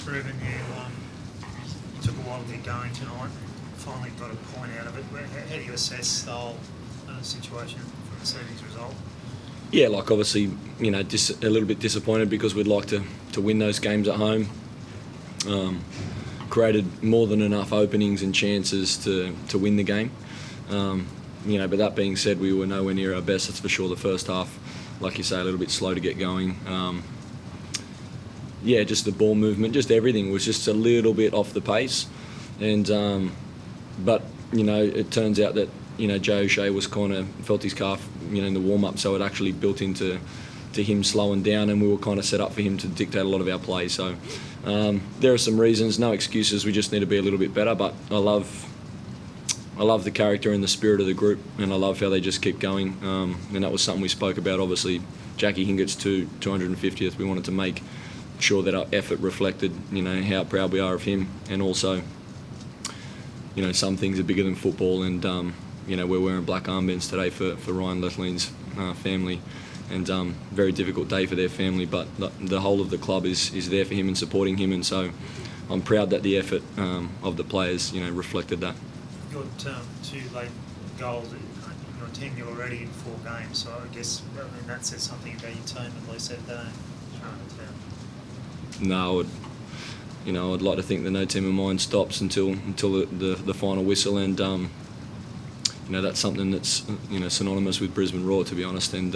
Ruben, you took a while to get going tonight. Finally got a point out of it. How do you assess the whole situation from this evening's result? Yeah, like obviously, a little bit disappointed because we'd like to win those games at home. Created more than enough openings and chances to win the game. But that being said, we were nowhere near our best, that's for sure. The first half, like you say, a little bit slow to get going. Just the ball movement, just everything was just a little bit off the pace. But it turns out that Joe O'Shea was felt his calf in the warm up, so it actually built into him slowing down, and we were kind of set up for him to dictate a lot of our play. So there are some reasons, no excuses. We just need to be a little bit better. But I love the character and the spirit of the group, and I love how they just keep going. And that was something we spoke about. Obviously, Jackie Hingett's 250th. We wanted to make sure that our effort reflected, how proud we are of him, and also, some things are bigger than football. And we're wearing black armbands today for Ryan Lethlein's family, and very difficult day for their family. But the whole of the club is there for him and supporting him, and so I'm proud that the effort of the players, reflected that. You've got 2 late goals. You're a team, you're already in 4 games, so I guess that says something about your team, at least that day. No, I'd like to think that no team of mine stops until the final whistle, and that's something that's synonymous with Brisbane Roar, to be honest. And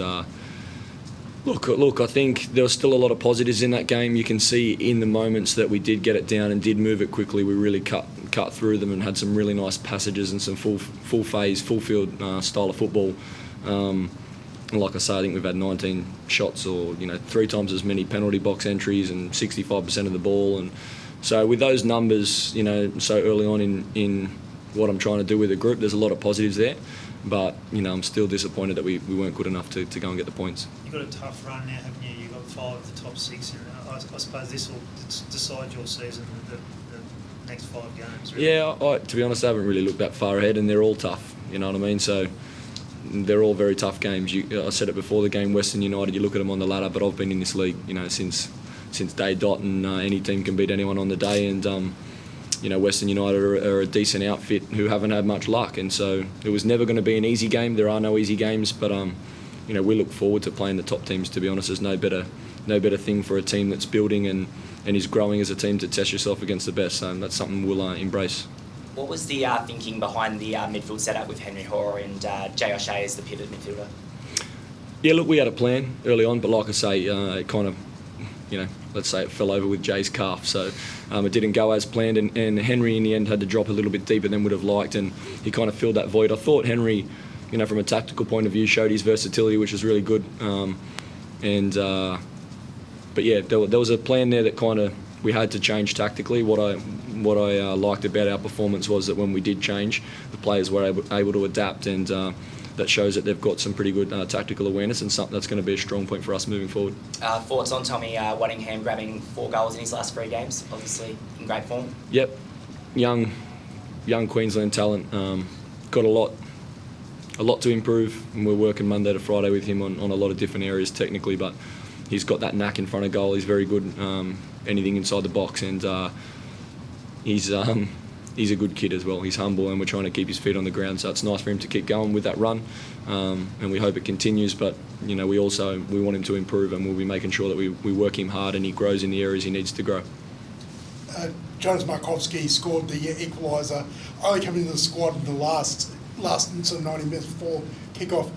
look, I think there was still a lot of positives in that game. You can see in the moments that we did get it down and did move it quickly, we really cut through them and had some really nice passages and some full phase, full field style of football. Like I say, I think we've had 19 shots, or 3 times as many penalty box entries and 65% of the ball. And so with those numbers, so early on in what I'm trying to do with the group, there's a lot of positives there. But I'm still disappointed that we weren't good enough to go and get the points. You've got a tough run now, haven't you? You've got 5 of the top 6, and I suppose this will decide your season, the next 5 games. Really. Yeah, to be honest, I haven't really looked that far ahead, and they're all tough. You know what I mean? So they're all very tough games. I said it before the game, Western United. You look at them on the ladder, but I've been in this league, since day dot, and any team can beat anyone on the day. And Western United are a decent outfit who haven't had much luck, and so it was never going to be an easy game. There are no easy games, but we look forward to playing the top teams. To be honest, there's no better thing for a team that's building and is growing as a team to test yourself against the best. So that's something we'll embrace. What was the thinking behind the midfield setup with Henry Hoare and Jay O'Shea as the pivot midfielder? Yeah, look, we had a plan early on, but like I say, it kind of, let's say it fell over with Jay's calf, so it didn't go as planned, and Henry in the end had to drop a little bit deeper than would have liked, and he kind of filled that void. I thought Henry, from a tactical point of view, showed his versatility, which was really good. But yeah, there was a plan there that kind of we had to change tactically. What I liked about our performance was that when we did change, the players were able to adapt, and that shows that they've got some pretty good tactical awareness, and something that's going to be a strong point for us moving forward. Thoughts on Tommy Waddingham grabbing 4 goals in his last 3 games, obviously in great form? Yep, young Queensland talent, got a lot to improve, and we're working Monday to Friday with him on a lot of different areas technically, but he's got that knack in front of goal. He's very good, anything inside the box, and he's a good kid as well. He's humble, and we're trying to keep his feet on the ground, so it's nice for him to keep going with that run, and we hope it continues. But we want him to improve, and we'll be making sure that we work him hard and he grows in the areas he needs to grow. Jonas Markovski scored the equaliser, only coming into the squad in the last sort of 90 minutes before kick-off.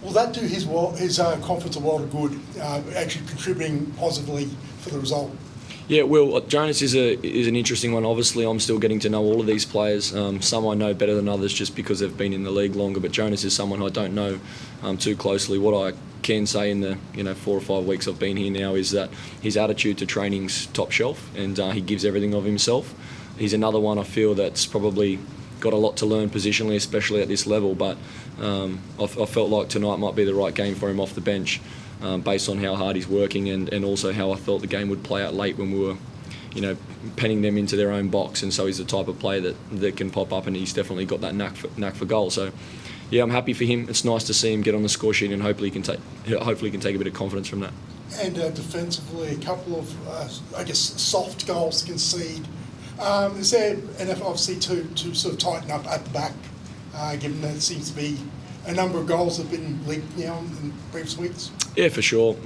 Will that do his confidence a world of good, actually contributing positively for the result? Yeah, well, Jonas is an interesting one. Obviously, I'm still getting to know all of these players. Some I know better than others just because they've been in the league longer, but Jonas is someone I don't know too closely. What I can say in the 4 or 5 weeks I've been here now is that his attitude to training's top shelf, and he gives everything of himself. He's another one I feel that's probably got a lot to learn positionally, especially at this level, but I felt like tonight might be the right game for him off the bench, based on how hard he's working, and also how I thought the game would play out late when we were penning them into their own box. And so he's the type of player that can pop up, and he's definitely got that knack for goal. So yeah, I'm happy for him. It's nice to see him get on the score sheet, and hopefully he can take a bit of confidence from that. and defensively a couple of, I guess, soft goals to concede. Is there enough, obviously, to sort of tighten up at the back, given that it seems to be a number of goals that have been leaked now in previous weeks? Yeah, for sure.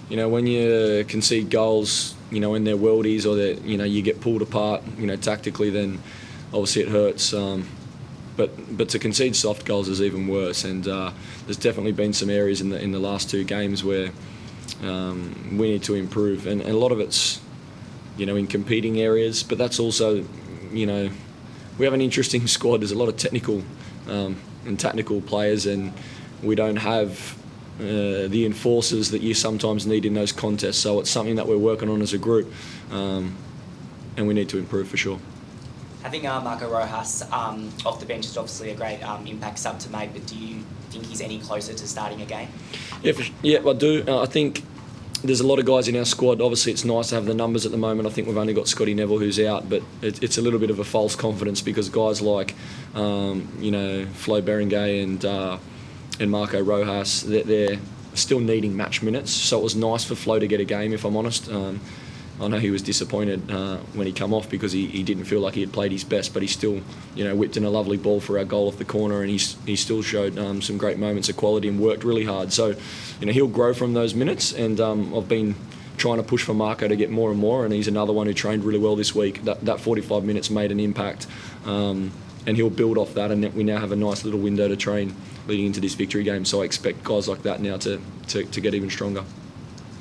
You know, when you concede goals, you know, in their worldies or that, you know, you get pulled apart, you know, tactically, then obviously it hurts. But to concede soft goals is even worse. And there's definitely been some areas in the last two games where we need to improve, and a lot of it's, you know, in competing areas. But that's also, you know, we have an interesting squad. There's a lot of technical and tactical players, and we don't have the enforcers that you sometimes need in those contests. So it's something that we're working on as a group, and we need to improve for sure. Having Marco Rojas off the bench is obviously a great impact sub to make, but do you think he's any closer to starting a game? Yeah, I do. I think there's a lot of guys in our squad. Obviously, it's nice to have the numbers at the moment. I think we've only got Scotty Neville who's out, but it's a little bit of a false confidence because guys like, you know, Flo Berengay and Marco Rojas, they're still needing match minutes. So it was nice for Flo to get a game, if I'm honest. I know he was disappointed when he come off because he didn't feel like he had played his best, but he still, you know, whipped in a lovely ball for our goal off the corner, and he still showed some great moments of quality and worked really hard. So, you know, he'll grow from those minutes, and I've been trying to push for Marco to get more and more, and he's another one who trained really well this week. That 45 minutes made an impact, and he'll build off that, and we now have a nice little window to train leading into this victory game. So I expect guys like that now to get even stronger.